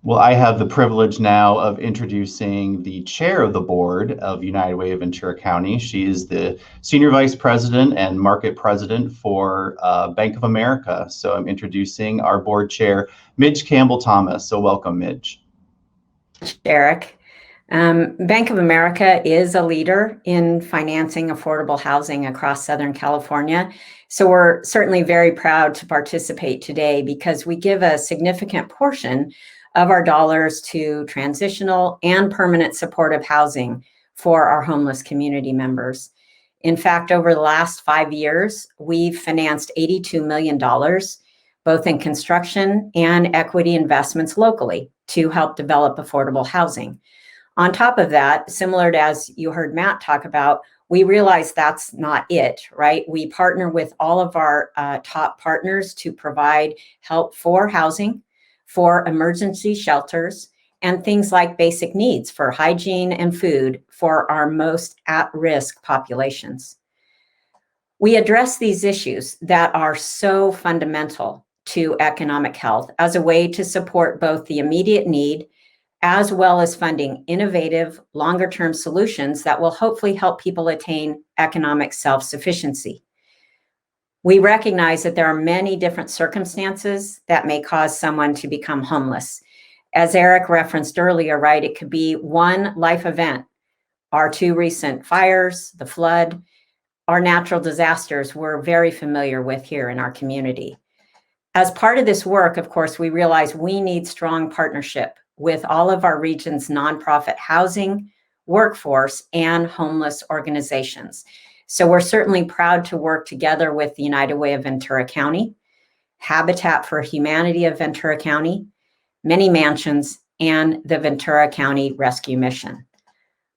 Well, I have the privilege now of introducing the chair of the board of United Way of Ventura County. She is the senior vice president and market president for Bank of America. So I'm introducing our board chair, Midge Campbell Thomas. So welcome, Midge. Derek. Bank of America is a leader in financing affordable housing across Southern California. So we're certainly very proud to participate today because we give a significant portion of our dollars to transitional and permanent supportive housing for our homeless community members. In fact, over the last 5 years, we've financed $82 million, both in construction and equity investments locally to help develop affordable housing. On top of that, similar to as you heard Matt talk about, we realize that's not it, right? We partner with all of our top partners to provide help for housing, for emergency shelters, and things like basic needs for hygiene and food for our most at-risk populations. We address these issues that are so fundamental to economic health as a way to support both the immediate need as well as funding innovative, longer-term solutions that will hopefully help people attain economic self-sufficiency. We recognize that there are many different circumstances that may cause someone to become homeless. As Eric referenced earlier, right, it could be one life event, our 2 recent fires, the flood, our natural disasters we're very familiar with here in our community. As part of this work, of course, we realize we need strong partnership with all of our region's nonprofit housing, workforce, and homeless organizations. So we're certainly proud to work together with the United Way of Ventura County, Habitat for Humanity of Ventura County, Many Mansions, and the Ventura County Rescue Mission.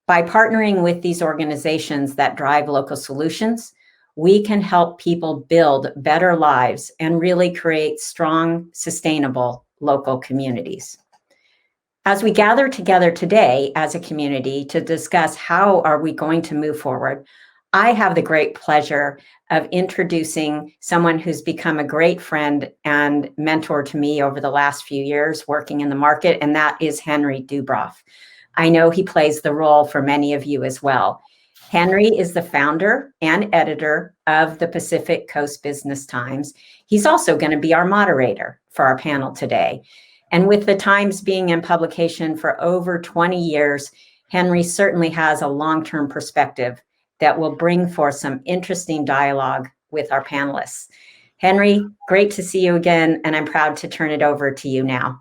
By partnering with these organizations that drive local solutions, we can help people build better lives and really create strong, sustainable local communities. As we gather together today as a community to discuss how are we going to move forward, I have the great pleasure of introducing someone who's become a great friend and mentor to me over the last few years working in the market, and that is Henry Dubroff. I know he plays the role for many of you as well. Henry is the founder and editor of the Pacific Coast Business Times. He's also going to be our moderator for our panel today. And with the Times being in publication for over 20 years, Henry certainly has a long-term perspective that will bring forth some interesting dialogue with our panelists. Henry, great to see you again, and I'm proud to turn it over to you now.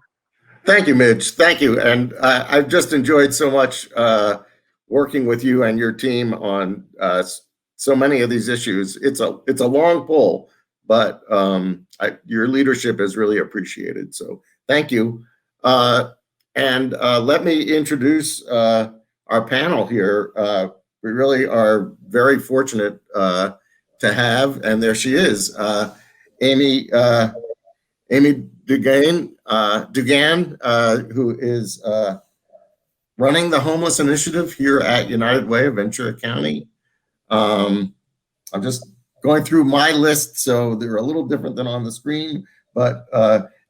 Thank you, Midge. Thank you. And I've just enjoyed so much working with you and your team on so many of these issues. It's a long pull, but your leadership is really appreciated. So thank you. And let me introduce our panel here. We really are very fortunate to have, and there she is, Amy Duganne, who is running the homeless initiative here at United Way of Ventura County. I'm just going through my list, so they're a little different than on the screen, but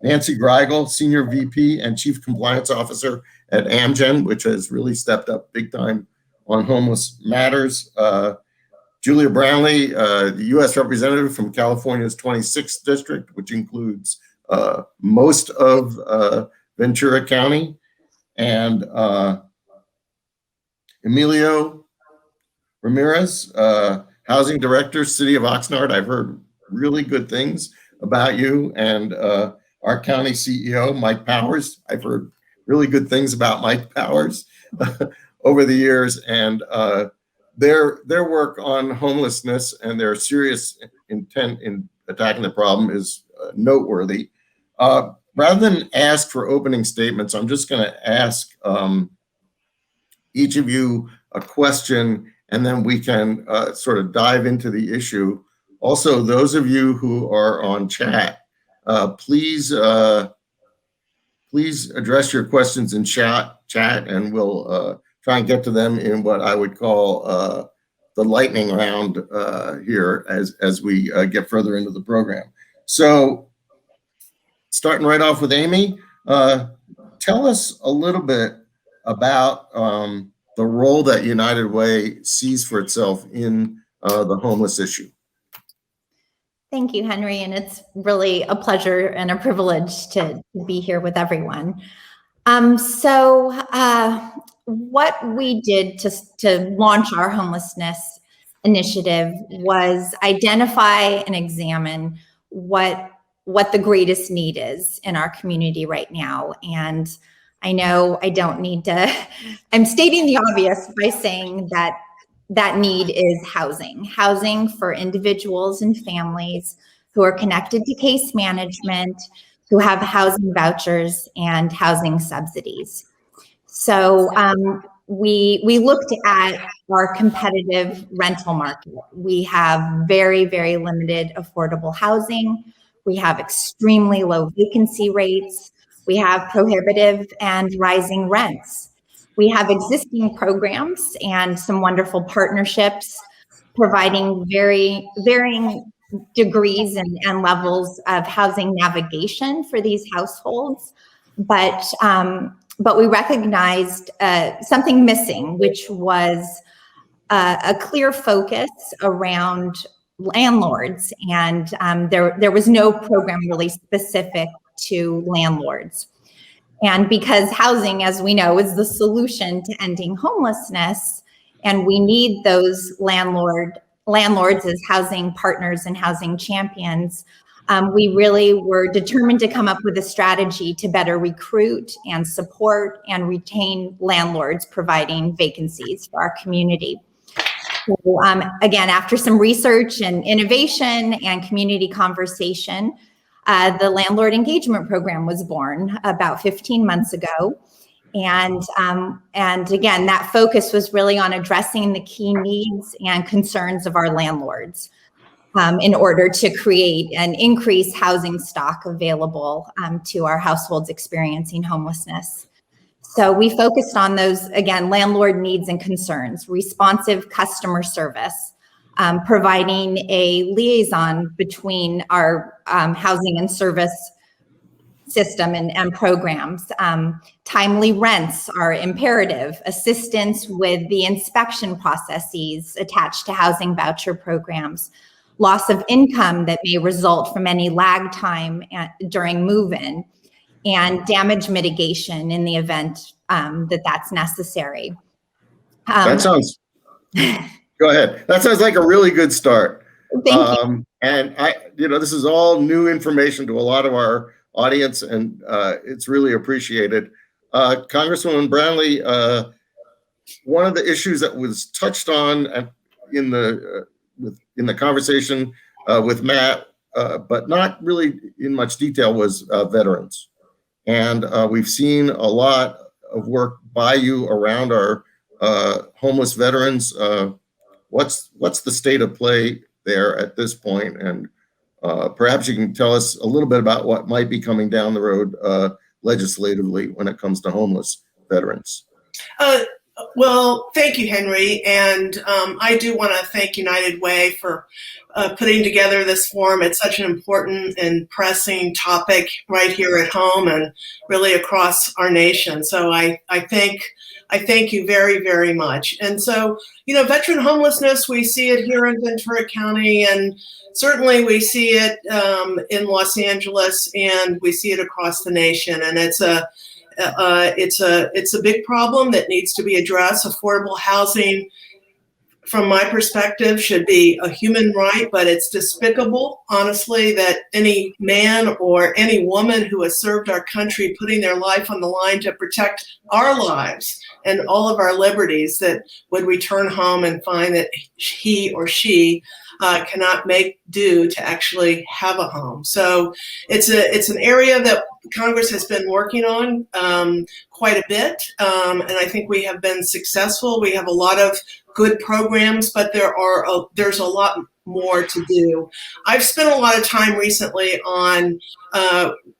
Nancy Grygiel, Senior VP and Chief Compliance Officer at Amgen, which has really stepped up big time on homeless matters. Julia Brownley, the U.S. representative from California's 26th district, which includes most of Ventura County, and Emilio Ramirez, housing director, City of Oxnard. I've heard really good things about you, and our county CEO, Mike Powers. I've heard really good things about Mike Powers over the years, and their work on homelessness and their serious intent in attacking the problem is noteworthy. Rather than ask for opening statements, I'm just going to ask each of you a question, and then we can sort of dive into the issue. Also, those of you who are on chat, please address your questions in chat, and we'll try and get to them in what I would call the lightning round here as we get further into the program. So starting right off with Amy, tell tell us a little bit about the role that United Way sees for itself in the homeless issue. Thank you, Henry, and it's really a pleasure and a privilege to be here with everyone. What we did to launch our homelessness initiative was identify and examine what the greatest need is in our community right now. And I know I don't need to, I'm stating the obvious by saying that need is housing for individuals and families who are connected to case management, who have housing vouchers and housing subsidies. So we looked at our competitive rental market. We have very, very limited affordable housing. We have extremely low vacancy rates. We have prohibitive and rising rents. We have existing programs and some wonderful partnerships providing varying degrees and levels of housing navigation for these households. But we recognized something missing, which was a clear focus around landlords. And there was no program really specific to landlords. And because housing, as we know, is the solution to ending homelessness, and we need those landlords as housing partners and housing champions, we really were determined to come up with a strategy to better recruit and support and retain landlords providing vacancies for our community. So, again, after some research and innovation and community conversation, the Landlord Engagement Program was born about 15 months ago. And again, that focus was really on addressing the key needs and concerns of our landlords in order to create an increased housing stock available to our households experiencing homelessness. So we focused on those, again, landlord needs and concerns, responsive customer service, providing a liaison between our housing and service system and programs. Timely rents are imperative, assistance with the inspection processes attached to housing voucher programs, loss of income that may result from any lag time during move-in, and damage mitigation in the event that's necessary. That sounds, go ahead. That sounds like a really good start. Thank you. And this is all new information to a lot of our audience, and it's really appreciated. Congresswoman Brownley, one of the issues that was touched on in the conversation with Matt, but not really in much detail, was veterans. And we've seen a lot of work by you around our homeless veterans. What's the state of play there at this point? And perhaps you can tell us a little bit about what might be coming down the road legislatively when it comes to homeless veterans. Well, thank you, Henry. And I do want to thank United Way for putting together this forum. It's such an important and pressing topic right here at home and really across our nation. So I thank you very, very much. And so, veteran homelessness, we see it here in Ventura County, and certainly we see it in Los Angeles, and we see it across the nation. And it's a big problem that needs to be addressed. Affordable housing, from my perspective, should be a human right, but it's despicable, honestly, that any man or any woman who has served our country, putting their life on the line to protect our lives and all of our liberties, that would return home and find that he or she cannot make do to actually have a home. So it's an area that Congress has been working on quite a bit, and I think we have been successful. We have a lot of good programs, but there's a lot more to do. I've spent a lot of time recently on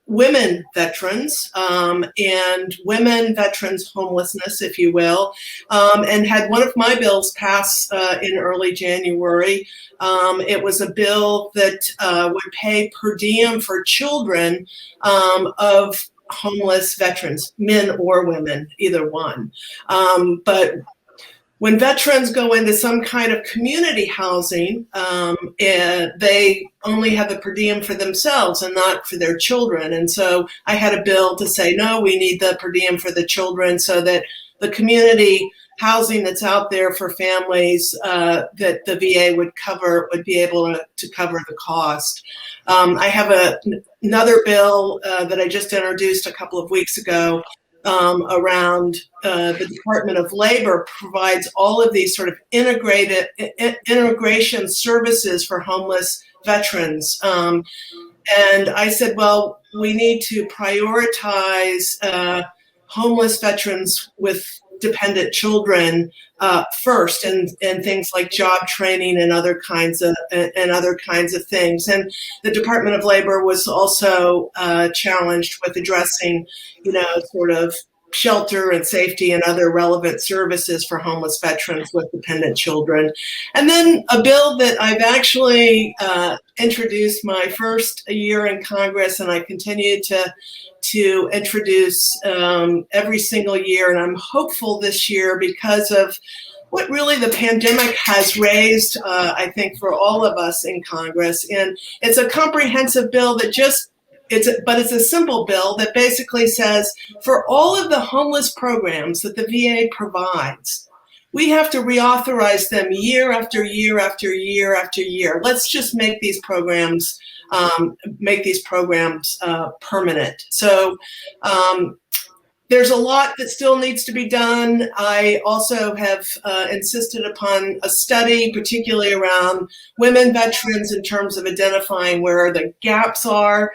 women veterans and women veterans homelessness, if you will, and had one of my bills pass in early January. It was a bill that would pay per diem for children of homeless veterans, men or women, either one. But when veterans go into some kind of community housing, and they only have the per diem for themselves and not for their children. And so I had a bill to say, no, we need the per diem for the children so that the community housing that's out there for families that the VA would be able to cover the cost. I have another bill that I just introduced a couple of weeks ago around the Department of Labor provides all of these sort of integration services for homeless veterans. And I said, well, we need to prioritize homeless veterans with dependent children first, and things like job training and other kinds of things. And the Department of Labor was also challenged with addressing, sort of shelter and safety and other relevant services for homeless veterans with dependent children. And then a bill that I've actually introduced my first year in Congress, and I continue to introduce every single year. And I'm hopeful this year because of what really the pandemic has raised, I think, for all of us in Congress. And it's a comprehensive bill that but it's a simple bill that basically says for all of the homeless programs that the VA provides, we have to reauthorize them year after year after year after year. Let's just make these programs permanent. So there's a lot that still needs to be done. I also have insisted upon a study, particularly around women veterans in terms of identifying where the gaps are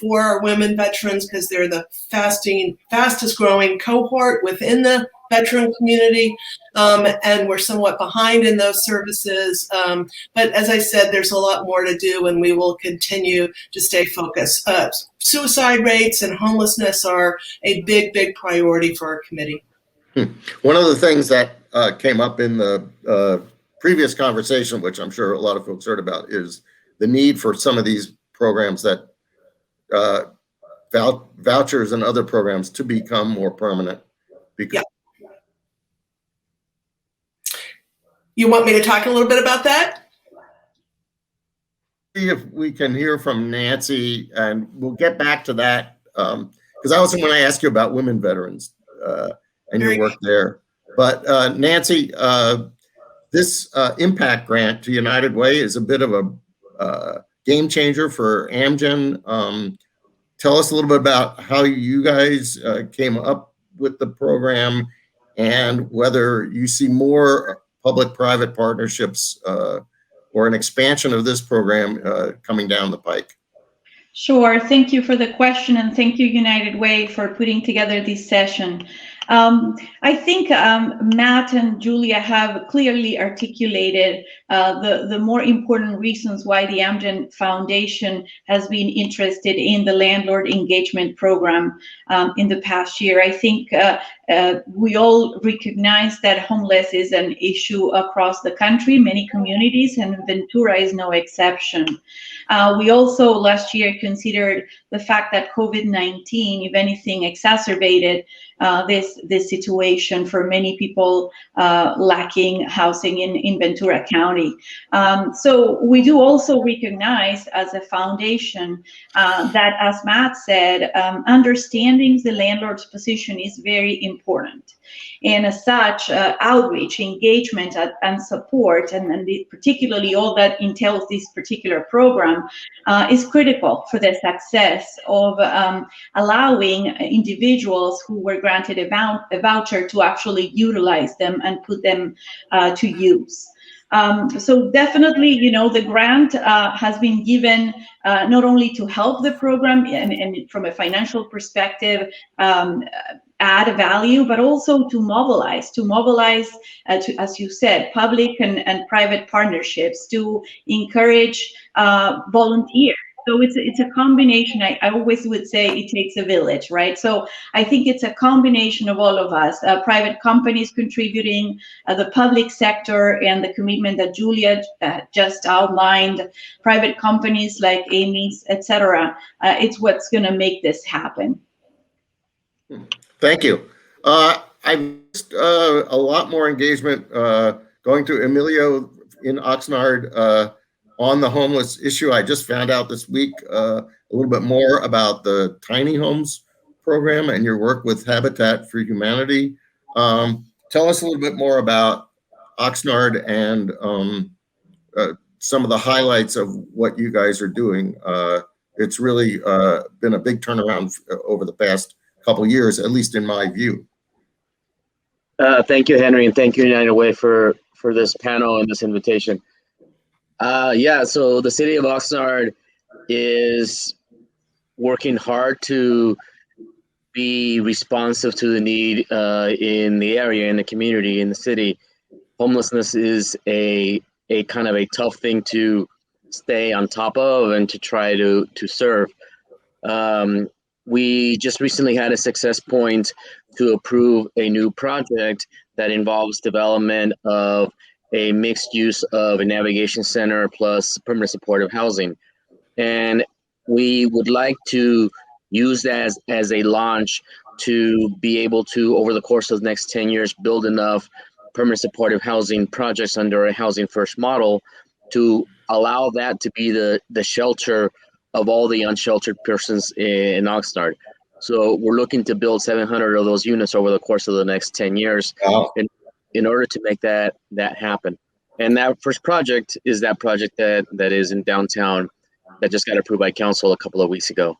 for our women veterans, because they're the fastest growing cohort within the veteran community, and we're somewhat behind in those services. But as I said, there's a lot more to do, and we will continue to stay focused. Suicide rates and homelessness are a big, big priority for our committee. One of the things that came up in the previous conversation, which I'm sure a lot of folks heard about, is the need for some of these programs that vouchers and other programs to become more permanent. Because You want me to talk a little bit about that? See if we can hear from Nancy, and we'll get back to that because I also want to ask you about women veterans and your work there. But Nancy, this impact grant to United Way is a bit of a game changer for Amgen. Tell us a little bit about how you guys came up with the program and whether you see more public-private partnerships or an expansion of this program coming down the pike. Sure. Thank you for the question, and thank you, United Way, for putting together this session. I think Matt and Julia have clearly articulated the more important reasons why the Amgen Foundation has been interested in the landlord engagement program in the past year. I think we all recognize that homeless is an issue across the country, many communities, and Ventura is no exception. We also last year considered the fact that COVID-19, if anything, exacerbated this situation for many people lacking housing in Ventura County. So we do also recognize as a foundation that, as Matt said, understanding the landlord's position is very important. And as such, outreach, engagement, and support, and particularly all that entails this particular program, is critical for the success of allowing individuals who were granted a voucher to actually utilize them and put them to use. So definitely, the grant has been given not only to help the program and from a financial perspective, add value, but also to mobilize, as you said, public and private partnerships to encourage volunteers. So it's a combination. I always would say it takes a village, right? So I think it's a combination of all of us, private companies contributing, the public sector, and the commitment that Julia just outlined, private companies like Amy's, etc. It's what's going to make this happen. Thank you. I've missed a lot more engagement going to Emilio in Oxnard on the homeless issue. I just found out this week a little bit more about the tiny homes program and your work with Habitat for Humanity. Tell us a little bit more about Oxnard and some of the highlights of what you guys are doing. It's really been a big turnaround over the past couple of years, at least in my view. Thank you, Henry, and thank you, United Way, for this panel and this invitation. Yeah, so the city of Oxnard is working hard to be responsive to the need in the area, in the community, in the city. Homelessness is a kind of a tough thing to stay on top of and to try to serve. We just recently had a success point to approve a new project that involves development of a mixed use of a navigation center plus permanent supportive housing. And we would like to use that as a launch to be able to, over the course of the next 10 years, build enough permanent supportive housing projects under a housing first model to allow that to be the shelter of all the unsheltered persons in Oxnard. So we're looking to build 700 of those units over the course of the next 10 years in order to make that happen. And that first project is that project that is in downtown that just got approved by council a couple of weeks ago.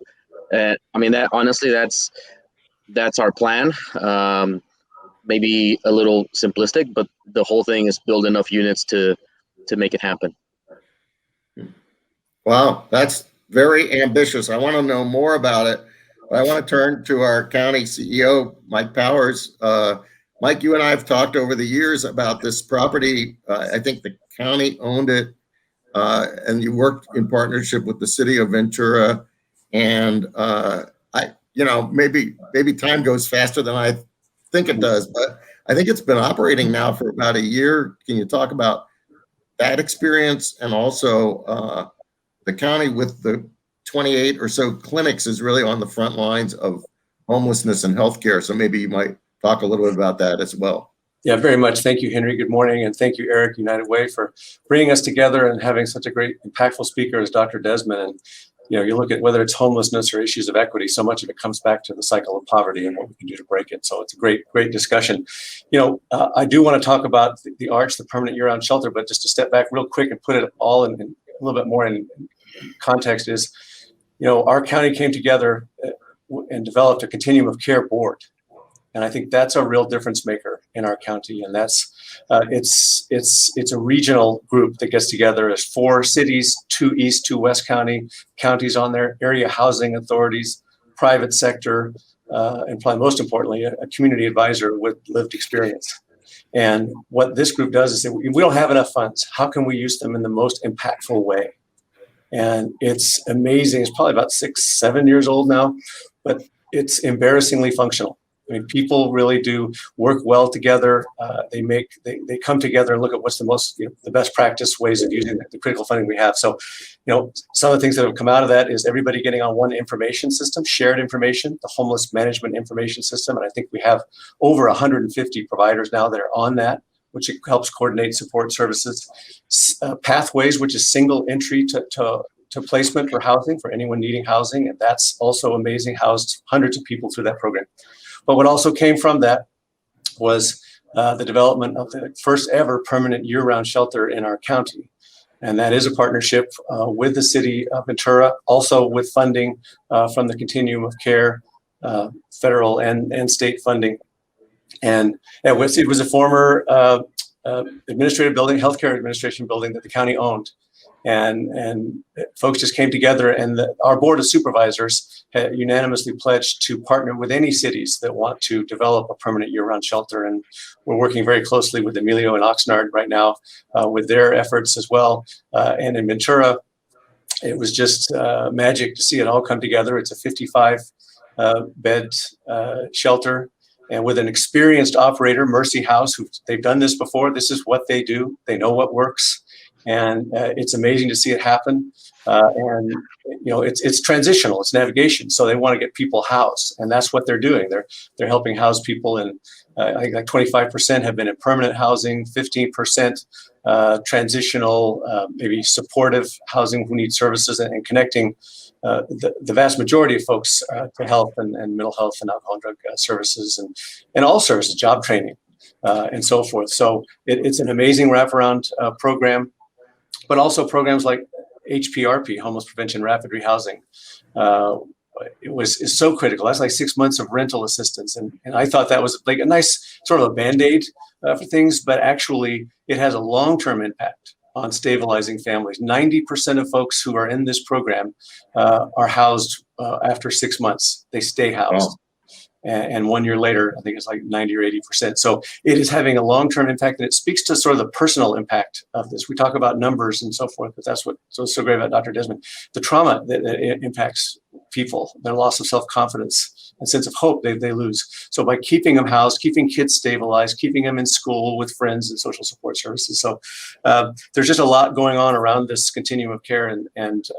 I mean, that honestly, that's our plan. Maybe a little simplistic, but the whole thing is build enough units to make it happen. Wow, that's very ambitious. I want to know more about it. But I want to turn to our county CEO, Mike Powers. Mike, you and I have talked over the years about this property. I think the county owned it, and you worked in partnership with the city of Ventura. And maybe time goes faster than I think it does, but I think it's been operating now for about a year. Can you talk about that experience, and also the county with the 28 or so clinics is really on the front lines of homelessness and healthcare. So maybe you might talk a little bit about that as well. Yeah, very much. Thank you, Henry. Good morning. And thank you, Eric, United Way, for bringing us together and having such a great, impactful speaker as Dr. Desmond. And, you look at whether it's homelessness or issues of equity, so much of it comes back to the cycle of poverty and what we can do to break it. So it's a great, great discussion. I do want to talk about the ARCH, the permanent year-round shelter, but just to step back real quick and put it all in a little bit more in context is, our county came together and developed a continuum of care board. And I think that's a real difference maker in our county. And that's, it's a regional group that gets together as 4 cities, 2 East, 2 West counties on there, area housing authorities, private sector, and probably most importantly, a community advisor with lived experience. And what this group does is say, we don't have enough funds. How can we use them in the most impactful way? And it's amazing. It's probably about 6-7 years old now, but it's embarrassingly functional. I mean, people really do work well together. They come together and look at what's the most, the best practice ways of using the critical funding we have. So, some of the things that have come out of that is everybody getting on one information system, shared information, the homeless management information system. And I think we have over 150 providers now that are on that, which helps coordinate support services. Pathways, which is single entry to placement for housing for anyone needing housing. And that's also amazing, housed hundreds of people through that program. But what also came from that was the development of the first ever permanent year-round shelter in our county. And that is a partnership with the city of Ventura, also with funding from the Continuum of Care, federal and state funding. And it was a former administrative building, healthcare administration building that the county owned. And folks just came together, and our board of supervisors had unanimously pledged to partner with any cities that want to develop a permanent year-round shelter. And we're working very closely with Emilio and Oxnard right now with their efforts as well. And in Ventura, it was just magic to see it all come together. It's a 55 bed shelter, and with an experienced operator, Mercy House, they've done this before. This is what they do. They know what works. And it's amazing to see it happen. And it's transitional, it's navigation. So they want to get people housed, and that's what they're doing. They're helping house people, and I think like 25% have been in permanent housing, 15% transitional, maybe supportive housing who need services, and connecting the vast majority of folks to health and mental health and alcohol and drug services and all services, job training, and so forth. So it's an amazing wraparound program, but also programs like HPRP, Homeless Prevention Rapid Rehousing. Is so critical. That's like 6 months of rental assistance. And I thought that was like a nice sort of a Band-Aid for things, but actually it has a long-term impact on stabilizing families. 90% of folks who are in this program are housed after 6 months. They stay housed. Wow. And 1 year later, I think it's like 90 or 80%. So it is having a long-term impact, and it speaks to sort of the personal impact of this. We talk about numbers and so forth, but that's what's so great about Dr. Desmond. The trauma that impacts people, their loss of self-confidence and sense of hope they lose. So by keeping them housed, keeping kids stabilized, keeping them in school with friends and social support services. So there's just a lot going on around this continuum of care, and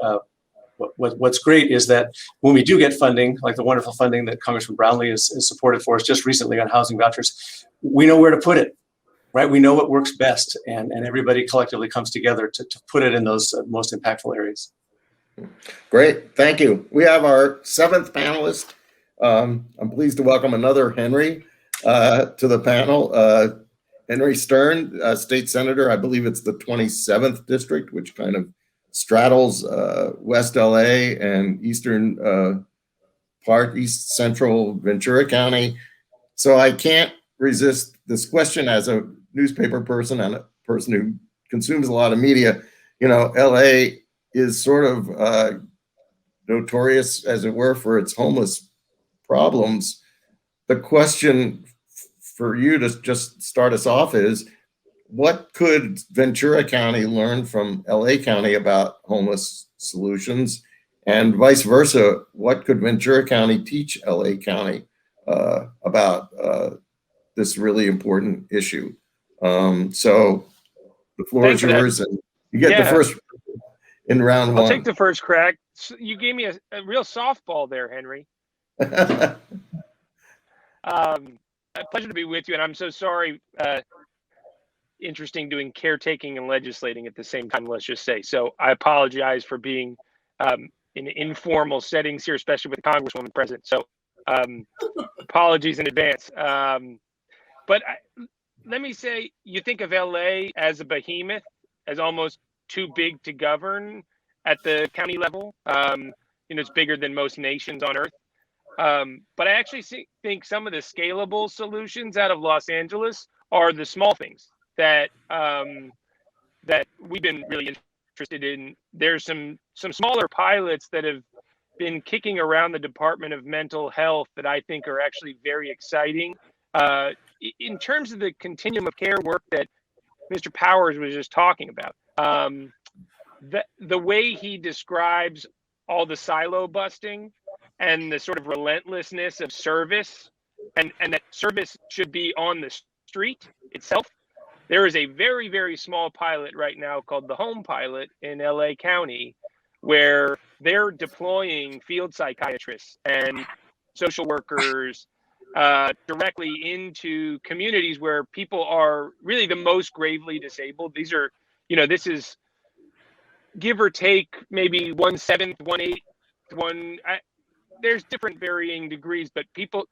what's great is that when we do get funding, like the wonderful funding that Congressman Brownley has supported for us just recently on housing vouchers, we know where to put it, right? We know what works best, and everybody collectively comes together to put it in those most impactful areas. Great, thank you. We have our seventh panelist. I'm pleased to welcome another Henry to the panel. Henry Stern, State Senator, I believe it's the 27th District, which kind of straddles West LA and eastern East Central Ventura County. So I can't resist this question as a newspaper person and a person who consumes a lot of media. LA is sort of notorious, as it were, for its homeless problems. The question for you to just start us off is, what could Ventura County learn from LA County about homeless solutions, and vice versa? What could Ventura County teach LA County about this really important issue? So the floor is yours, and you get the first in round one. I'll take the first crack. You gave me a real softball there, Henry. A pleasure to be with you, and I'm so sorry. Interesting doing caretaking and legislating at the same time, let's just say. So I apologize for being in informal settings here, especially with the Congresswoman present. So apologies in advance. But let me say, you think of LA as a behemoth, as almost too big to govern at the county level. It's bigger than most nations on earth. But I actually think some of the scalable solutions out of Los Angeles are the small things that we've been really interested in. There's some smaller pilots that have been kicking around the Department of Mental Health that I think are actually very exciting. In terms of the continuum of care work that Mr. Powers was just talking about, the way he describes all the silo busting and the sort of relentlessness of service, and that service should be on the street itself. There is a very, very small pilot right now called the Home Pilot in LA County, where they're deploying field psychiatrists and social workers directly into communities where people are really the most gravely disabled. These are, this is give or take maybe 1/7, 1/8, there's different varying degrees, but people,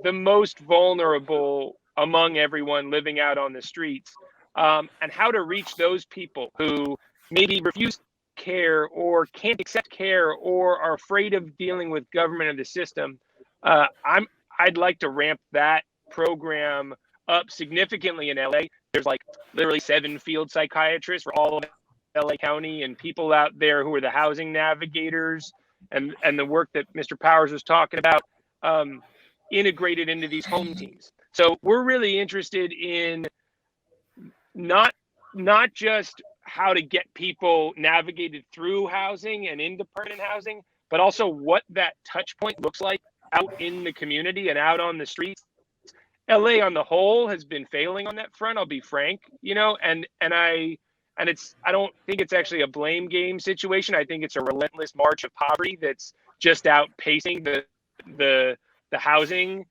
the most vulnerable among everyone living out on the streets, and how to reach those people who maybe refuse care or can't accept care or are afraid of dealing with government or the system. I'd like to ramp that program up significantly in LA. There's like literally 7 field psychiatrists for all of LA County, and people out there who are the housing navigators and the work that Mr. Powers was talking about, integrated into these home teams. So we're really interested in not just how to get people navigated through housing and into permanent housing, but also what that touch point looks like out in the community and out on the streets. LA on the whole has been failing on that front, I'll be frank, and I And I don't think it's actually a blame game situation. I think it's a relentless march of poverty that's just outpacing the housing.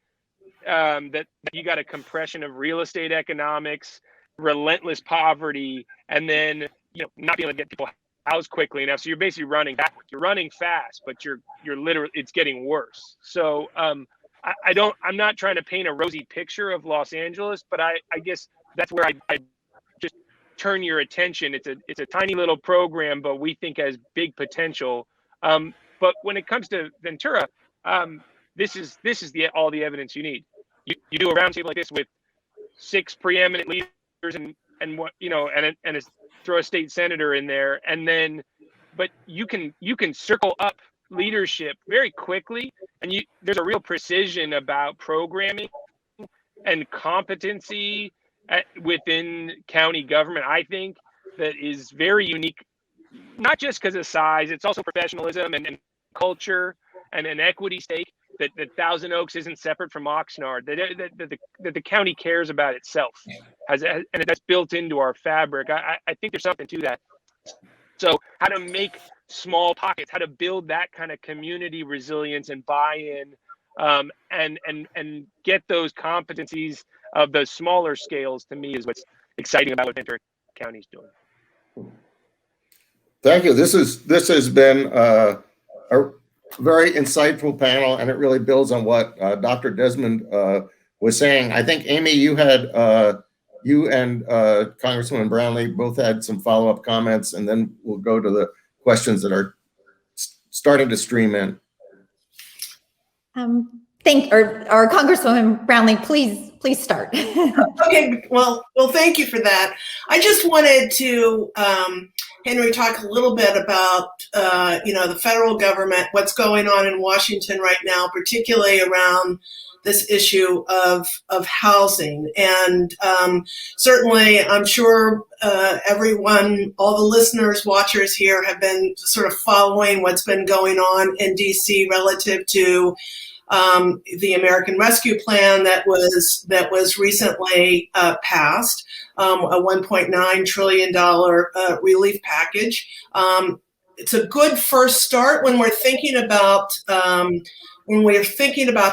That you got a compression of real estate economics, relentless poverty, and then not being able to get people housed quickly enough. So you're basically running backwards. You're running fast, but you're literally, it's getting worse. So I'm not trying to paint a rosy picture of Los Angeles, but I guess that's where I just turn your attention. It's a tiny little program, but we think has big potential. But when it comes to Ventura, this is all the evidence you need. You do a roundtable like this with 6 preeminent leaders and what and throw a state senator in there, and then but you can circle up leadership very quickly, and there's a real precision about programming and competency within county government, I think, that is very unique, not just because of size. It's also professionalism and culture and an equity stake that Thousand Oaks isn't separate from Oxnard, that the county cares about itself, and that's built into our fabric. I think there's something to that. So how to make small pockets, how to build that kind of community resilience and buy-in, and get those competencies of the smaller scales, to me, is what's exciting about what Ventura County's doing. Thank you. This has been a very insightful panel, and it really builds on what Dr. Desmond was saying. I think, Amy, you and Congresswoman Brownley both had some follow-up comments, and then we'll go to the questions that are starting to stream in. Or Congresswoman Brownley, please start. Okay, well, thank you for that. I just wanted to, Henry, talk a little bit about, the federal government, what's going on in Washington right now, particularly around this issue of housing. And certainly, I'm sure everyone, all the listeners, watchers here have been sort of following what's been going on in DC relative to the American Rescue Plan that was recently passed, a $1.9 trillion relief package. It's a good first start when we're thinking about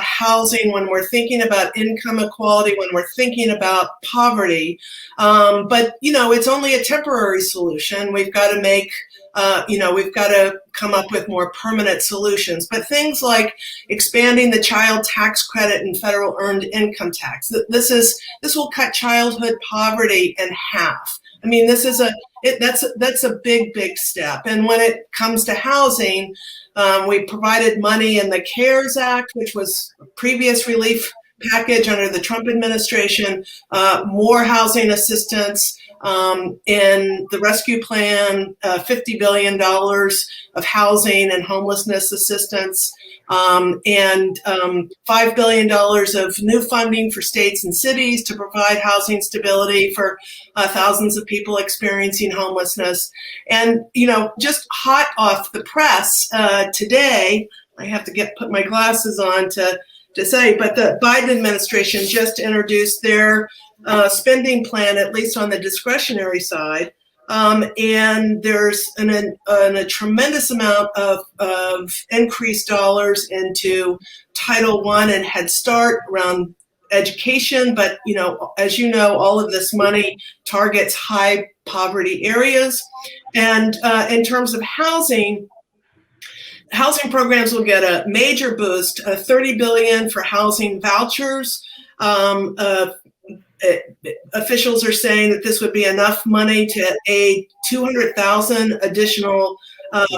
housing, when we're thinking about income equality, when we're thinking about poverty. But it's only a temporary solution. We've got to come up with more permanent solutions. But things like expanding the child tax credit and federal earned income tax, this will cut childhood poverty in half. I mean, that's a big step. And when it comes to housing, we provided money in the CARES Act, which was a previous relief package under the Trump administration, more housing assistance. In the rescue plan, $50 billion of housing and homelessness assistance, and $5 billion of new funding for states and cities to provide housing stability for thousands of people experiencing homelessness. And, just hot off the press today, I have to put my glasses on to say, but the Biden administration just introduced their spending plan, at least on the discretionary side, and there's a tremendous amount of increased dollars into Title I and Head Start around education. But as you know, all of this money targets high poverty areas, and in terms of housing programs will get a major boost, $30 billion for housing vouchers. Officials are saying that this would be enough money to aid 200,000 additional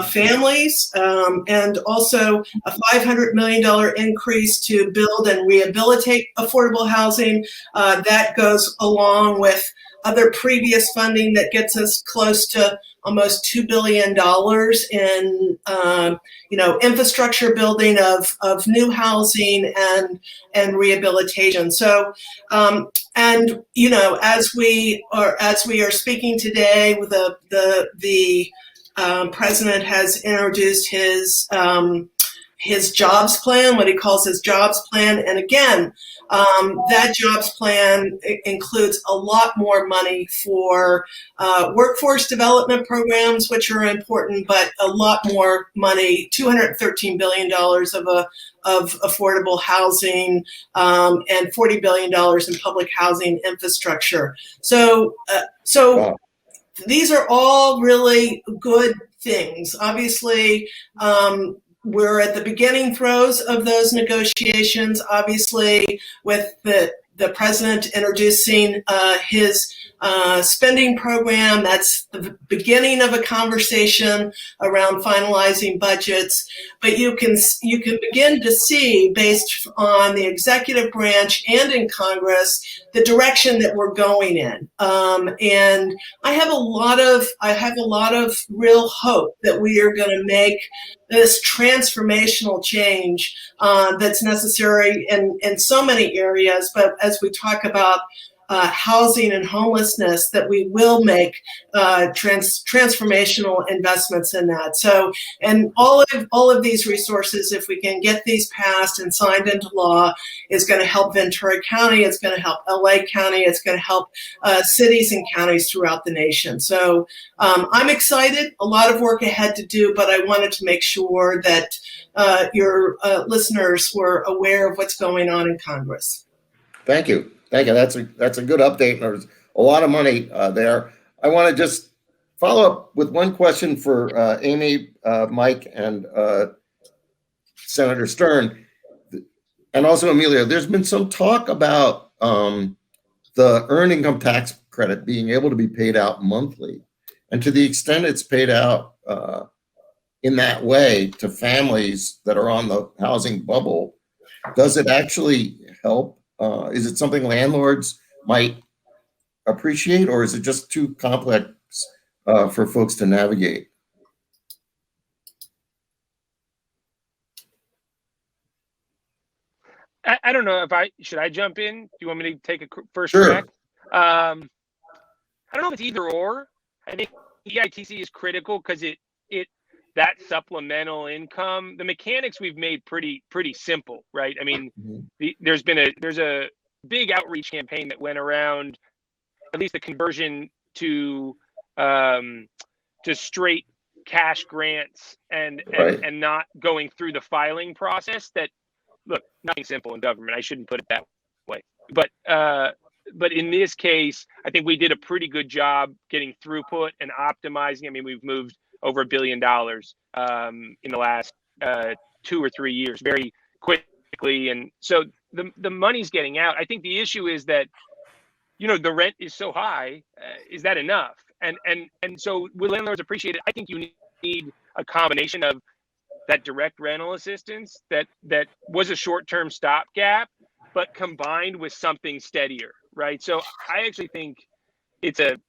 families, and also a $500 million increase to build and rehabilitate affordable housing. That goes along with other previous funding that gets us close to almost $2 billion in infrastructure building of new housing and rehabilitation. So and as we are speaking today, the president has introduced his his jobs plan, what he calls his jobs plan. And again, that jobs plan includes a lot more money for workforce development programs, which are important, but a lot more money, $213 billion of affordable housing and $40 billion in public housing infrastructure. So Wow. these are all really good things. Obviously, we're at the beginning throes of those negotiations, obviously, with the president introducing his spending program. That's the beginning of a conversation around finalizing budgets. But you can begin to see, based on the executive branch and in Congress, the direction that we're going in. And I have a lot of real hope that we are going to make this transformational change that's necessary in so many areas. But as we talk about housing and homelessness, that we will make transformational investments in that. So, and all of these resources, if we can get these passed and signed into law, is going to help Ventura County. It's going to help LA County. It's going to help cities and counties throughout the nation. So I'm excited. A lot of work ahead to do, but I wanted to make sure that your listeners were aware of what's going on in Congress. Thank you. Thank you. That's a good update. There's a lot of money there. I want to just follow up with one question for Amy, Mike, and Senator Stern, and also Emilio. There's been some talk about the earned income tax credit being able to be paid out monthly, and to the extent it's paid out in that way to families that are on the housing bubble, does it actually help? Is it something landlords might appreciate, or is it just too complex for folks to navigate? I don't know if should I jump in? Do you want me to take a first Sure. crack? I don't know if it's either or. I think EITC is critical because that supplemental income, the mechanics we've made pretty simple, right? I mean, there's a big outreach campaign that went around, at least the conversion to straight cash grants and not going through the filing process. That, look, nothing simple in government. I shouldn't put it that way, but in this case, I think we did a pretty good job getting throughput and optimizing. I mean, we've moved over $1 billion in the last 2 or 3 years, very quickly, and so the money's getting out. I think the issue is that, the rent is so high. Is that enough? And so will landlords appreciate it? I think you need a combination of that direct rental assistance that was a short-term stopgap, but combined with something steadier, right? So I actually think it's a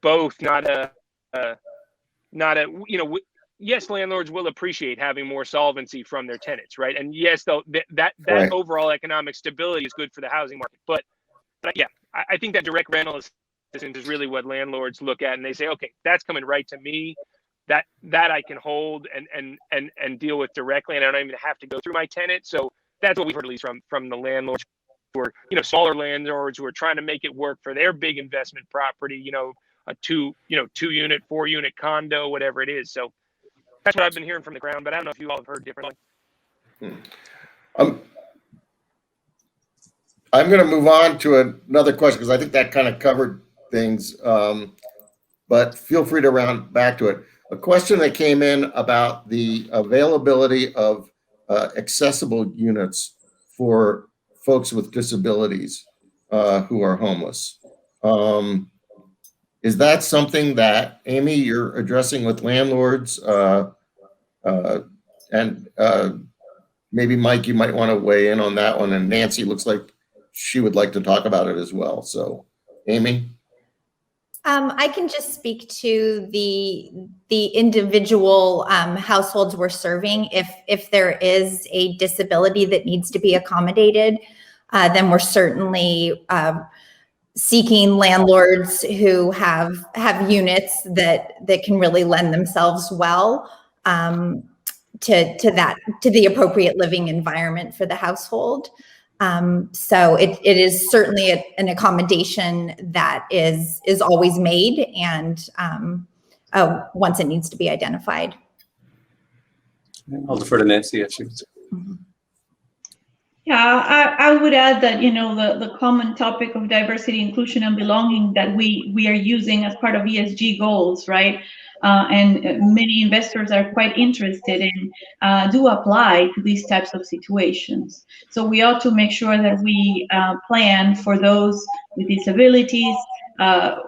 both, not a yes, landlords will appreciate having more solvency from their tenants, right? And yes, that overall economic stability is good for the housing market. But yeah, I think that direct rental assistance is really what landlords look at, and they say, okay, that's coming right to me. That I can hold and deal with directly, and I don't even have to go through my tenant. So that's what we've heard, at least from the landlords who are, smaller landlords who are trying to make it work for their big investment property, a 2-unit, 4-unit condo, whatever it is. So that's what I've been hearing from the ground, but I don't know if you all have heard differently. I'm going to move on to another question because I think that kind of covered things, but feel free to round back to it. A question that came in about the availability of accessible units for folks with disabilities who are homeless. Is that something that, Amy, you're addressing with landlords? And maybe Mike, you might want to weigh in on that one. And Nancy looks like she would like to talk about it as well. So, Amy? I can just speak to the individual households we're serving. If there is a disability that needs to be accommodated, then we're certainly seeking landlords who have units that can really lend themselves well to the appropriate living environment for the household. So it is certainly an accommodation that is always made, and once it needs to be identified. I'll defer to Nancy if she. Yeah, I would add that, the common topic of diversity, inclusion, and belonging that we are using as part of ESG goals, right? And many investors are quite interested in, do apply to these types of situations. So we ought to make sure that we plan for those with disabilities,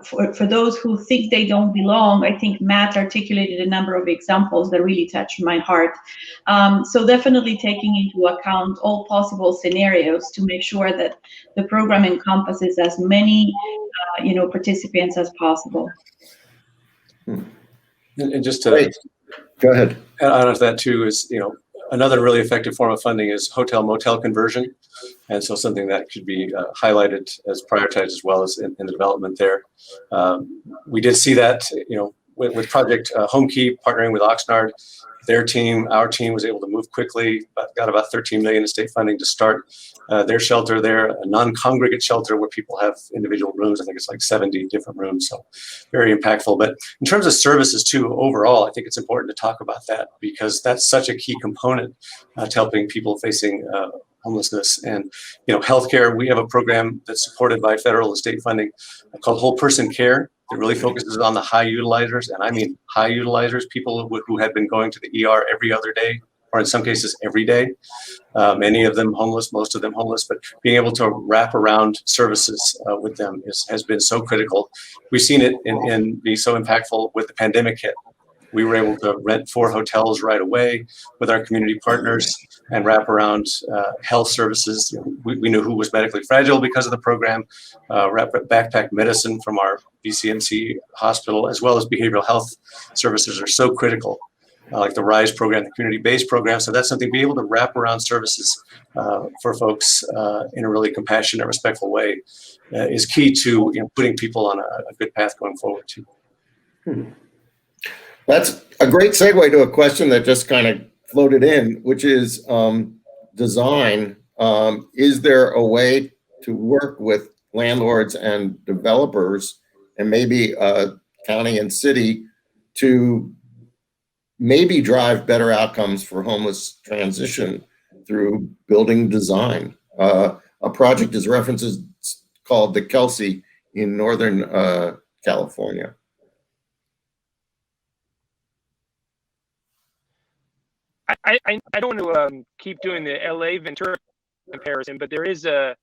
for those who think they don't belong. I think Matt articulated a number of examples that really touched my heart. So definitely taking into account all possible scenarios to make sure that the program encompasses as many, participants as possible. And just to go ahead. add on to that too is, another really effective form of funding is hotel motel conversion. And so something that could be highlighted as prioritized as well as in the development there. We did see that, with Project HomeKey partnering with Oxnard, our team was able to move quickly, got about 13 million in state funding to start their shelter there, a non-congregate shelter where people have individual rooms. I think it's like 70 different rooms, so very impactful. But in terms of services too, overall, I think it's important to talk about that because that's such a key component to helping people facing homelessness. And healthcare, we have a program that's supported by federal and state funding called Whole Person Care. It really focuses on the high utilizers, and I mean high utilizers, people who had been going to the ER every other day, or in some cases every day. Many of them homeless, most of them homeless, but being able to wrap around services with them has been so critical. We've seen it in be so impactful with the pandemic hit. We were able to rent 4 hotels right away with our community partners and wrap around health services. We knew who was medically fragile because of the program, backpack medicine from our BCMC hospital, as well as behavioral health services are so critical, like the RISE program, the community-based program. So that's something, be able to wrap around services for folks in a really compassionate, respectful way is key to putting people on a good path going forward too. That's a great segue to a question that just kind of floated in, which is design. Is there a way to work with landlords and developers and maybe county and city to maybe drive better outcomes for homeless transition through building design? A project is references called the Kelsey in Northern California. I don't want to keep doing the LA Ventura comparison, but there is I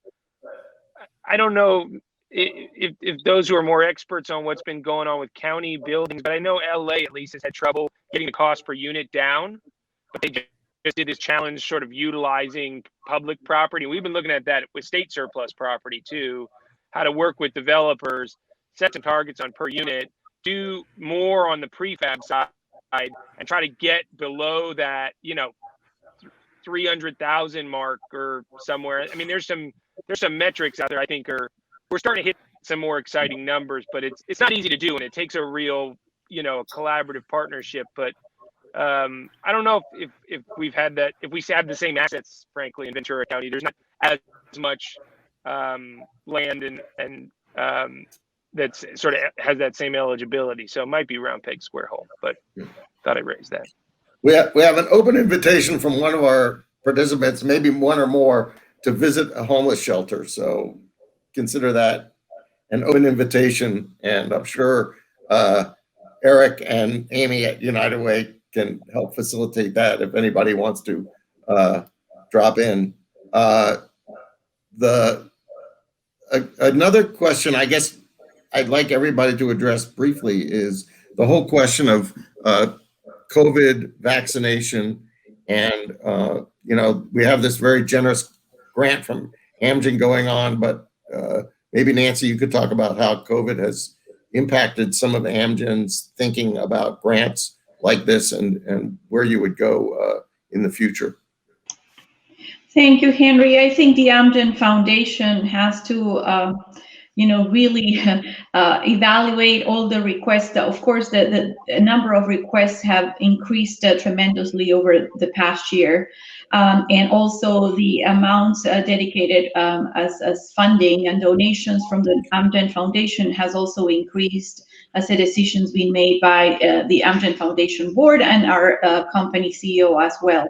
don't know if those who are more experts on what's been going on with county buildings, but I know LA at least has had trouble getting the cost per unit down, but they just did this challenge sort of utilizing public property. We've been looking at that with state surplus property too, how to work with developers, set some targets on per unit, do more on the prefab side, and try to get below that, 300,000 mark or somewhere. I mean, there's some metrics out there I think we're starting to hit some more exciting numbers, but it's not easy to do, and it takes a real, collaborative partnership. But I don't know if we've had that, if we have the same assets, frankly, in Ventura County. There's not as much land and that's sort of has that same eligibility. So it might be round peg, square hole, but thought I'd raise that. We have an open invitation from one of our participants, maybe one or more, to visit a homeless shelter. So consider that an open invitation. And I'm sure Eric and Amy at United Way can help facilitate that if anybody wants to drop in. Another question I guess I'd like everybody to address briefly is the whole question of COVID vaccination. And, we have this very generous grant from Amgen going on, but maybe Nancy, you could talk about how COVID has impacted some of Amgen's thinking about grants like this and where you would go in the future. Thank you, Henry. I think the Amgen Foundation has to really evaluate all the requests. Of course, the number of requests have increased tremendously over the past year. And also the amounts dedicated as funding and donations from the Amgen Foundation has also increased as a decision's been made by the Amgen Foundation board and our company CEO as well.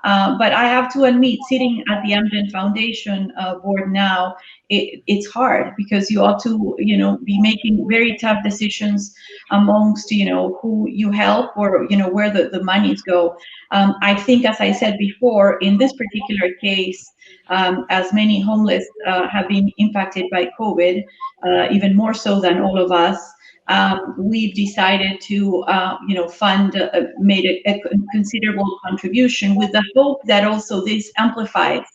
But I have to admit, sitting at the Amgen Foundation board now, it's hard because you ought to, be making very tough decisions amongst, who you help or, where the monies go. I think, as I said before, in this particular case, as many homeless have been impacted by COVID, even more so than all of us, we've decided to, fund, made a considerable contribution with the hope that also this amplifies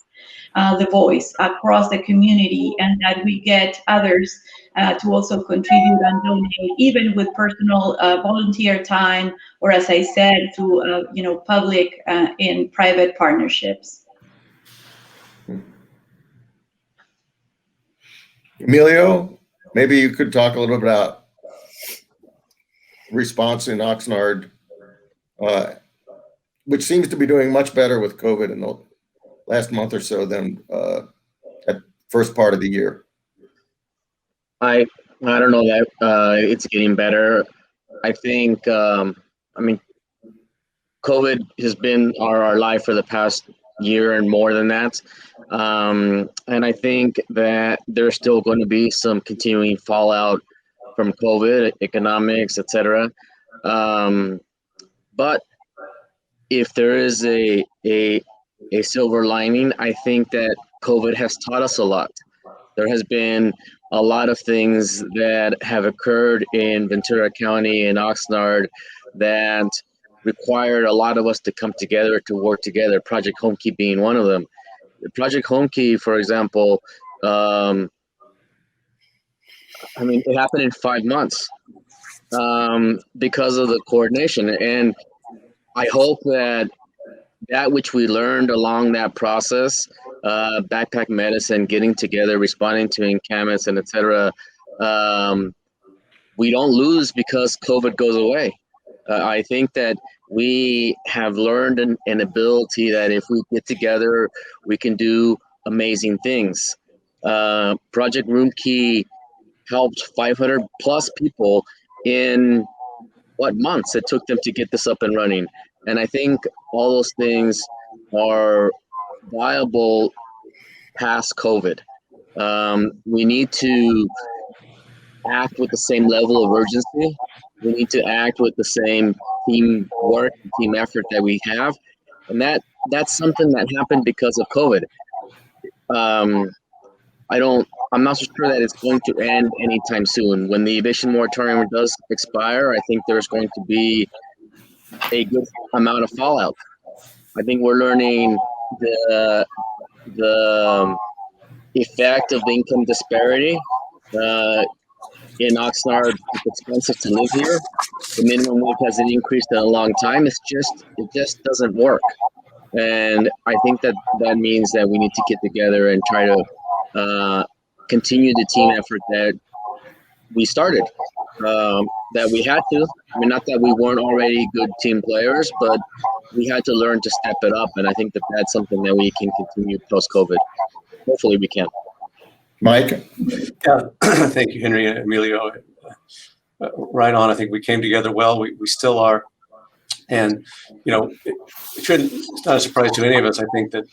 the voice across the community and that we get others to also contribute and donate, even with personal volunteer time, or as I said, through, public and private partnerships. Emilio, maybe you could talk a little bit about response in Oxnard, which seems to be doing much better with COVID in the last month or so than at first part of the year. I don't know that it's getting better. I think, COVID has been our life for the past year and more than that. And I think that there's still going to be some continuing fallout from COVID, economics, etc. But if there is a silver lining, I think that COVID has taught us a lot. There has been a lot of things that have occurred in Ventura County and Oxnard that required a lot of us to come together, to work together, Project Homekey being one of them. Project Homekey, for example, it happened in 5 months because of the coordination. And I hope that which we learned along that process, backpack medicine, getting together, responding to encampments, and etc., we don't lose because COVID goes away. I think that we have learned an ability that if we get together, we can do amazing things. Project Roomkey helped 500 plus people in what months it took them to get this up and running. And I think all those things are viable past COVID. We need to act with the same level of urgency. We need to act with the same teamwork, team effort that we have. And that's something that happened because of COVID. I'm not so sure that it's going to end anytime soon. When the eviction moratorium does expire, I think there's going to be a good amount of fallout. I think we're learning the effect of the income disparity. In Oxnard, it's expensive to live here. The minimum wage hasn't increased in a long time. It just doesn't work. And I think that means that we need to get together and try to continue the team effort that we started, that we had to. Not that we weren't already good team players, but we had to learn to step it up. And I think that that's something that we can continue post-COVID. Hopefully we can. Mike? Yeah, thank you, Henry and Emilio. Right on. I think we came together well. We still are. And, it's not a surprise to any of us. I think that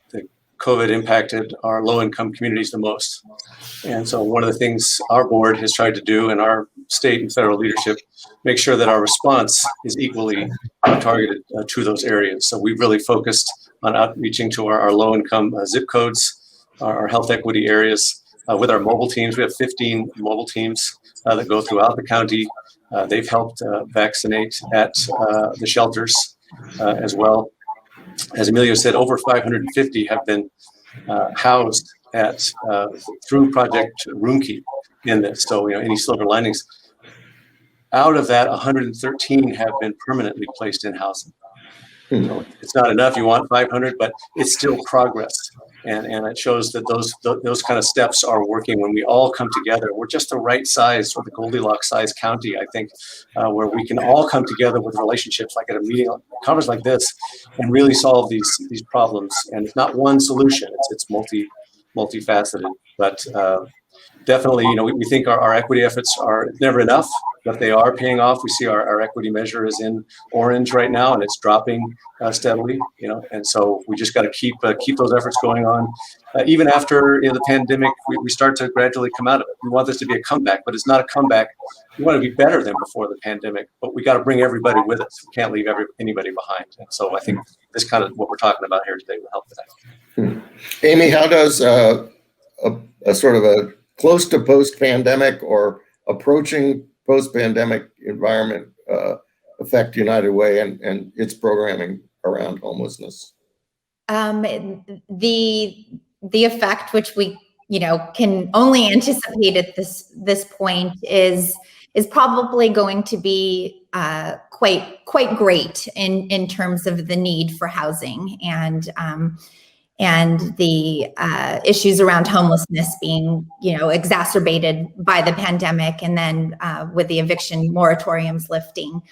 the COVID impacted our low-income communities the most. And so one of the things our board has tried to do, and our state and federal leadership, make sure that our response is equally targeted to those areas. So we've really focused on outreaching to our low-income zip codes, our health equity areas. With our mobile teams, we have 15 mobile teams that go throughout the county. They've helped vaccinate at the shelters as well. As Emilio said, over 550 have been housed through Project Roomkey in this. So, any silver linings. Out of that, 113 have been permanently placed in housing. So it's not enough. You want 500, but it's still progress. And it shows that those kind of steps are working when we all come together. We're just the right size, or the Goldilocks size county, I think, where we can all come together with relationships like at a meeting, a conference like this, and really solve these problems. And it's not one solution; it's multifaceted. But definitely, we think our equity efforts are never enough, but they are paying off. We see our equity measure is in orange right now, and it's dropping steadily. And so we just got to keep those efforts going on, even after the pandemic. We start to gradually come out of it. We want this to be a comeback, but it's not a comeback. We want to be better than before the pandemic, but we got to bring everybody with us. We can't leave anybody behind. And so I think this kind of what we're talking about here today will help with that. Amy, how does a sort of a close to post-pandemic or approaching post-pandemic environment affect United Way and its programming around homelessness? The effect, which we can only anticipate at this point, is probably going to be quite great in terms of the need for housing and the issues around homelessness being, exacerbated by the pandemic, and then with the eviction moratoriums lifting,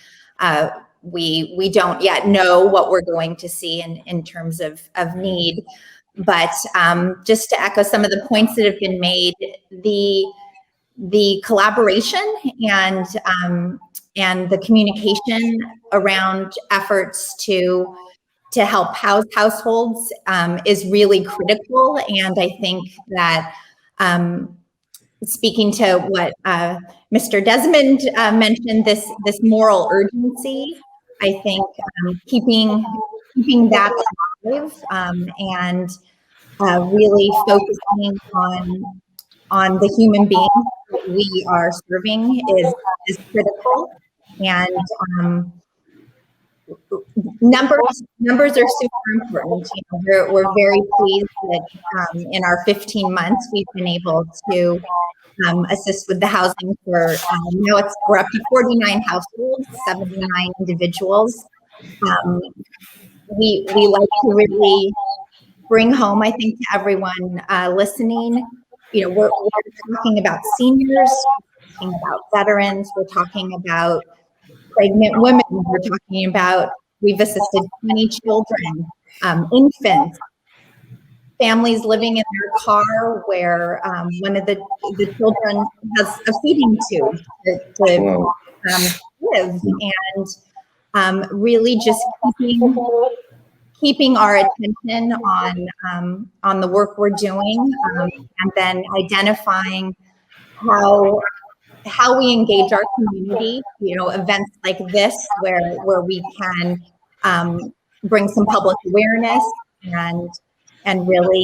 we don't yet know what we're going to see in terms of need. But just to echo some of the points that have been made, the collaboration and the communication around efforts to help house households is really critical. And I think that speaking to what Mr. Desmond mentioned, this moral urgency, I think keeping that alive and really focusing on the human beings that we are serving is critical. And numbers are super important. We're very pleased that in our 15 months we've been able to assist with the housing for we're up to 49 households, 79 individuals. We like to really bring home, I think, to everyone listening, we're talking about seniors, we're talking about veterans, we're talking about pregnant women, we're talking about, we've assisted 20 children, infants, families living in their car where one of the children has a feeding tube to live, and really just keeping our attention on the work we're doing, and then identifying how we engage our community, events like this where we can bring some public awareness and really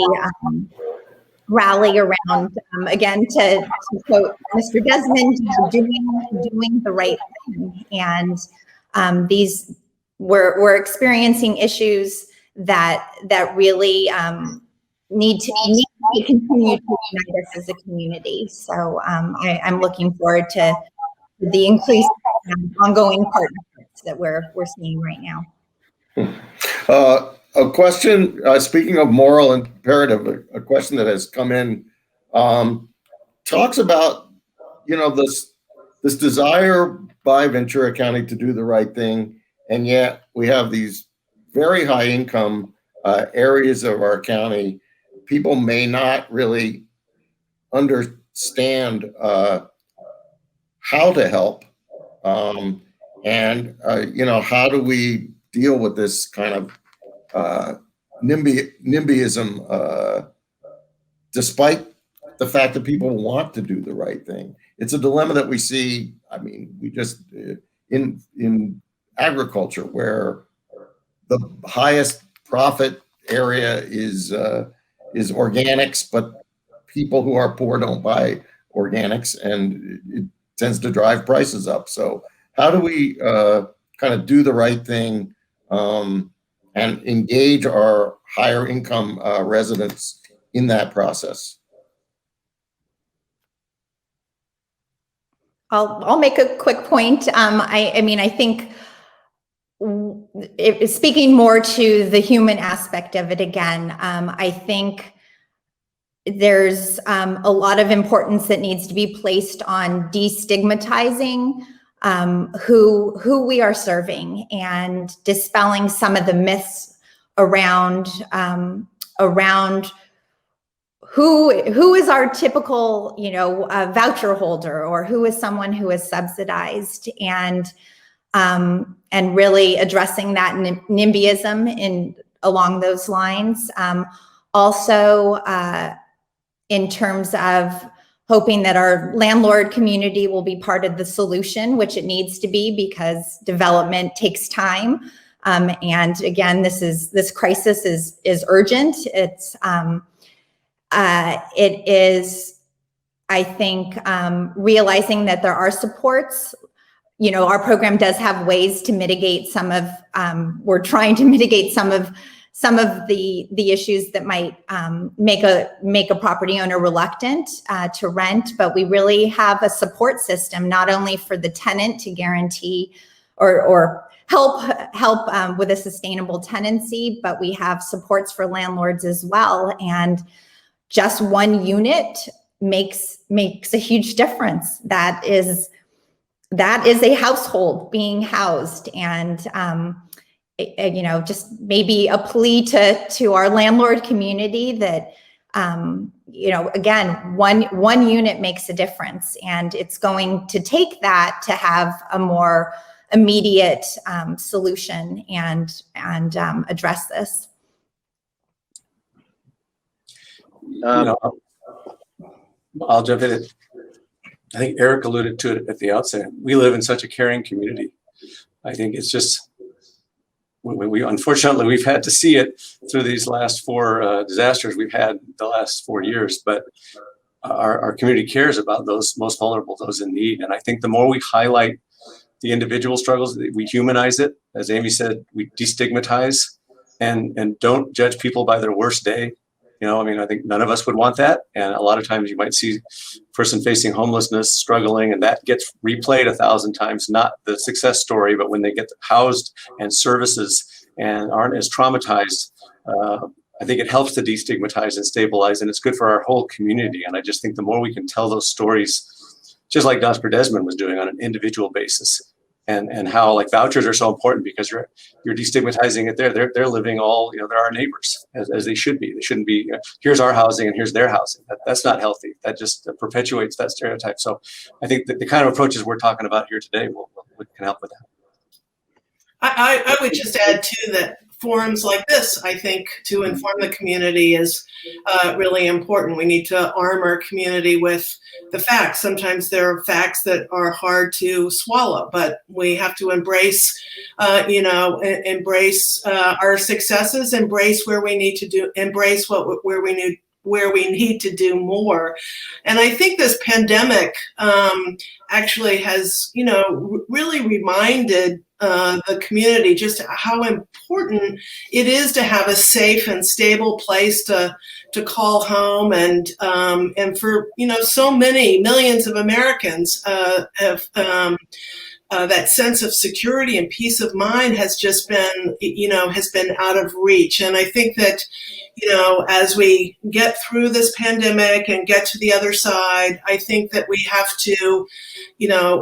rally around, again, to quote Mr. Desmond, doing the right thing. And we're experiencing issues that really need to continue to unite us as a community. So I'm looking forward to the increased ongoing partnerships that we're seeing right now. A question, speaking of moral imperative, a question that has come in talks about, this desire by Ventura County to do the right thing, and yet we have these very high income areas of our county. People may not really understand how to help, and how do we deal with this kind of NIMBYism, despite the fact that people want to do the right thing. It's a dilemma that we see. I mean, we just in agriculture, where the highest profit area is organics, but people who are poor don't buy organics, and it tends to drive prices up. So how do we kind of do the right thing and engage our higher income residents in that process? I'll make a quick point. I think speaking more to the human aspect of it again, I think there's a lot of importance that needs to be placed on destigmatizing who we are serving and dispelling some of the myths around who is our typical, voucher holder, or who is someone who is subsidized, and really addressing that NIMBYism along those lines. Also, in terms of hoping that our landlord community will be part of the solution, which it needs to be, because development takes time. And again, this crisis is urgent. It is, I think, realizing that there are supports. Our program does have ways to mitigate some of, we're trying to mitigate some of the issues that might make a property owner reluctant to rent, but we really have a support system, not only for the tenant to guarantee or help with a sustainable tenancy, but we have supports for landlords as well. And just one unit makes a huge difference. That is a household being housed, and just maybe a plea to our landlord community that again, one unit makes a difference, and it's going to take that to have a more immediate solution and address this. I'll jump in. I think Eric alluded to it at the outset. We live in such a caring community. I think it's just, unfortunately, we've had to see it through these last 4 disasters we've had the last 4 years, but our community cares about those most vulnerable, those in need. And I think the more we highlight the individual struggles, we humanize it. As Amy said, we destigmatize and don't judge people by their worst day. I think none of us would want that. And a lot of times you might see a person facing homelessness struggling, and that gets replayed 1,000 times, not the success story, but when they get housed and services and aren't as traumatized. I think it helps to destigmatize and stabilize, and it's good for our whole community. And I just think the more we can tell those stories, just like Dr. Desmond was doing on an individual basis, and how like vouchers are so important because you're destigmatizing it there. They're living all, they're our neighbors as they should be. They shouldn't be, here's our housing and here's their housing. That's not healthy. That just perpetuates that stereotype. So I think that the kind of approaches we're talking about here today can help with that. I would just add too that forums like this, I think, to inform the community is really important. We need to arm our community with the facts. Sometimes there are facts that are hard to swallow, but we have to embrace, embrace our successes, embrace where we need to do, embrace where we need to do more. And I think this pandemic actually has, really reminded the community just how important it is to have a safe and stable place to call home, and for so many millions of Americans have that sense of security and peace of mind has just been has been out of reach. And I think that as we get through this pandemic and get to the other side, I think that we have to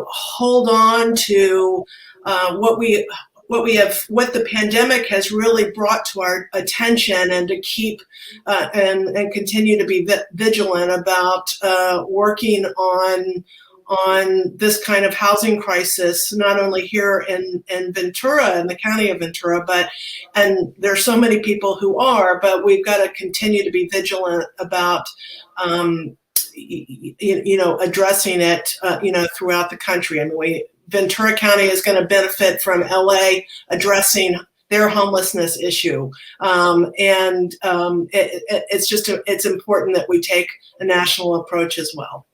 hold on to what the pandemic has really brought to our attention, and to keep and continue to be vigilant about working on this kind of housing crisis, not only here in Ventura, in the county of Ventura, and there's so many people who are, but we've got to continue to be vigilant about addressing it throughout the country. I mean, Ventura County is going to benefit from LA addressing their homelessness issue. It's important that we take a national approach as well.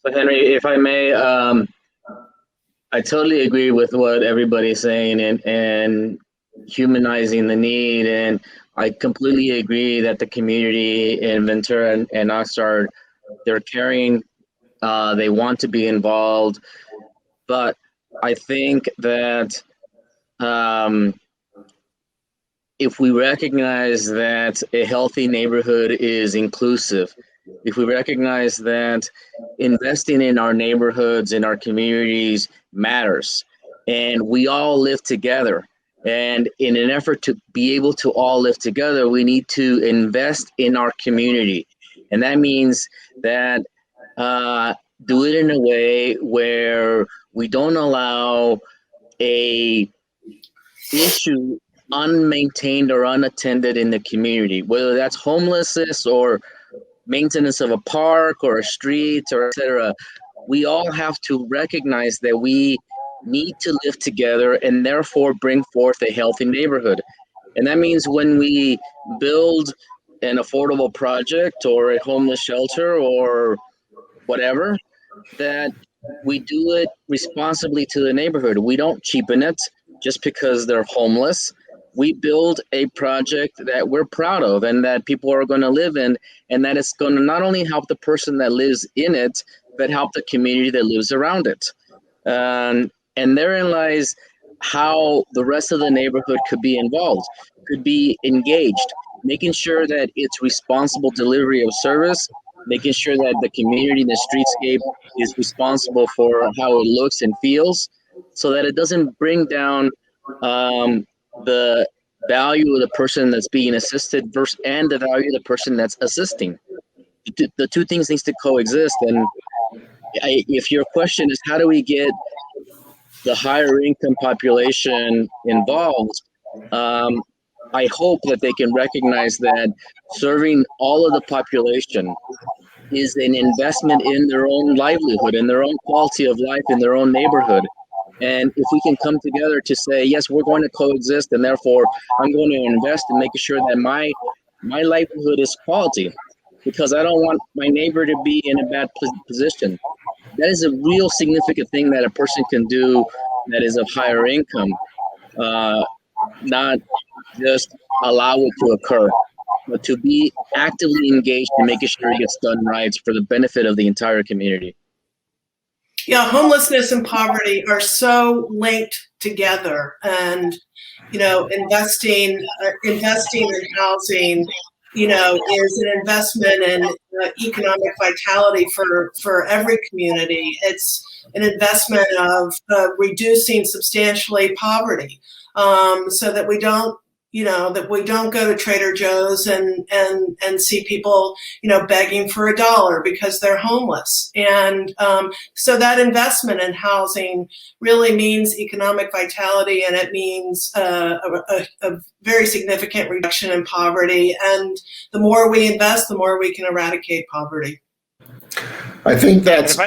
So Henry, if I may, I totally agree with what everybody's saying and humanizing the need. And I completely agree that the community in Ventura and Oxnard, they're caring, they want to be involved. But I think that if we recognize that a healthy neighborhood is inclusive, if we recognize that investing in our neighborhoods, in our communities matters, and we all live together, and in an effort to be able to all live together, we need to invest in our community. And that means that do it in a way where we don't allow a issue unmaintained or unattended in the community, whether that's homelessness or maintenance of a park or a street or etc. We all have to recognize that we need to live together and therefore bring forth a healthy neighborhood. And that means when we build an affordable project or a homeless shelter or whatever, that we do it responsibly to the neighborhood. We don't cheapen it just because they're homeless. We build a project that we're proud of and that people are going to live in, and that it's going to not only help the person that lives in it, but help the community that lives around it. And therein lies how the rest of the neighborhood could be involved, could be engaged, making sure that it's responsible delivery of service, making sure that the community, the streetscape is responsible for how it looks and feels, so that it doesn't bring down the value of the person that's being assisted versus and the value of the person that's assisting. The two things needs to coexist. And if your question is how do we get the higher income population involved, I hope that they can recognize that serving all of the population is an investment in their own livelihood, in their own quality of life, in their own neighborhood. And if we can come together to say, yes, we're going to coexist, and therefore I'm going to invest in making sure that my livelihood is quality, because I don't want my neighbor to be in a bad position. That is a real significant thing that a person can do that is of higher income, not just allow it to occur, but to be actively engaged in making sure it gets done right for the benefit of the entire community. Yeah, homelessness and poverty are so linked together, and investing in housing, is an investment in economic vitality for every community. It's an investment of reducing substantially poverty, so that we don't go to Trader Joe's and see people, begging for $1 because they're homeless. And so that investment in housing really means economic vitality, and it means a very significant reduction in poverty. And the more we invest, the more we can eradicate poverty. I think that's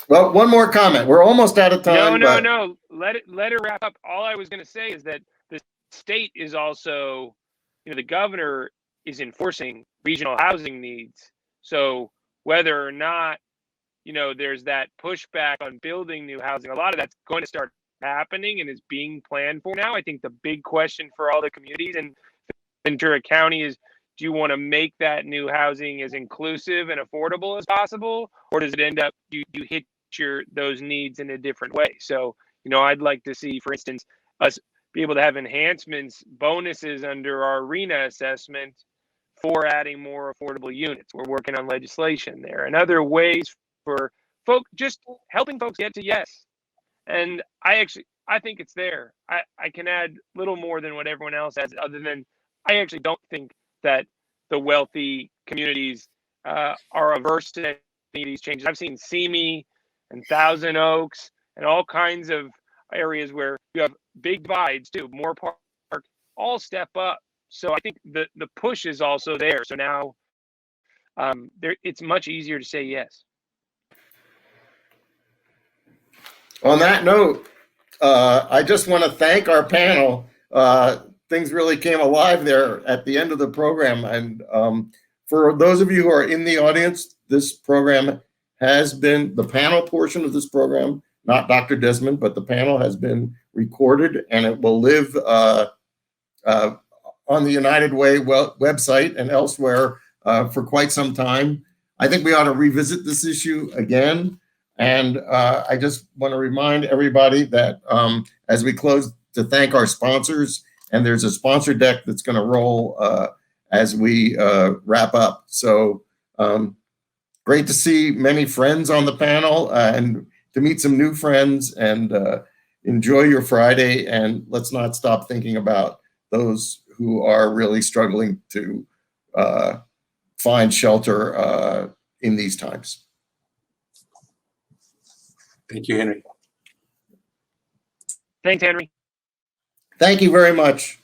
well, one more comment. We're almost out of time. No. Let it wrap up. All I was going to say is that the state is also, the governor is enforcing regional housing needs. So whether or not, there's that pushback on building new housing, a lot of that's going to start happening and is being planned for now. I think the big question for all the communities in Ventura County is, do you want to make that new housing as inclusive and affordable as possible, or does it end up you hit those needs in a different way? So, I'd like to see, for instance, us be able to have enhancements, bonuses under our RENA assessment for adding more affordable units. We're working on legislation there and other ways for just helping folks get to yes. And I think it's there. I can add little more than what everyone else has, other than I actually don't think that the wealthy communities are averse to any of these changes. I've seen Simi and Thousand Oaks and all kinds of areas where you have big divides too, Moore Park, all step up. So I think the push is also there. So now it's much easier to say yes. On that note, I just want to thank our panel. Things really came alive there at the end of the program. And for those of you who are in the audience, this program has been, the panel portion of this program, not Dr. Desmond, but the panel has been recorded, and it will live on the United Way website and elsewhere for quite some time. I think we ought to revisit this issue again. And I just want to remind everybody that as we close to thank our sponsors, and there's a sponsor deck that's going to roll as we wrap up. So great to see many friends on the panel and to meet some new friends, and enjoy your Friday, and let's not stop thinking about those who are really struggling to find shelter in these times. Thank you, Henry. Thanks, Henry. Thank you very much.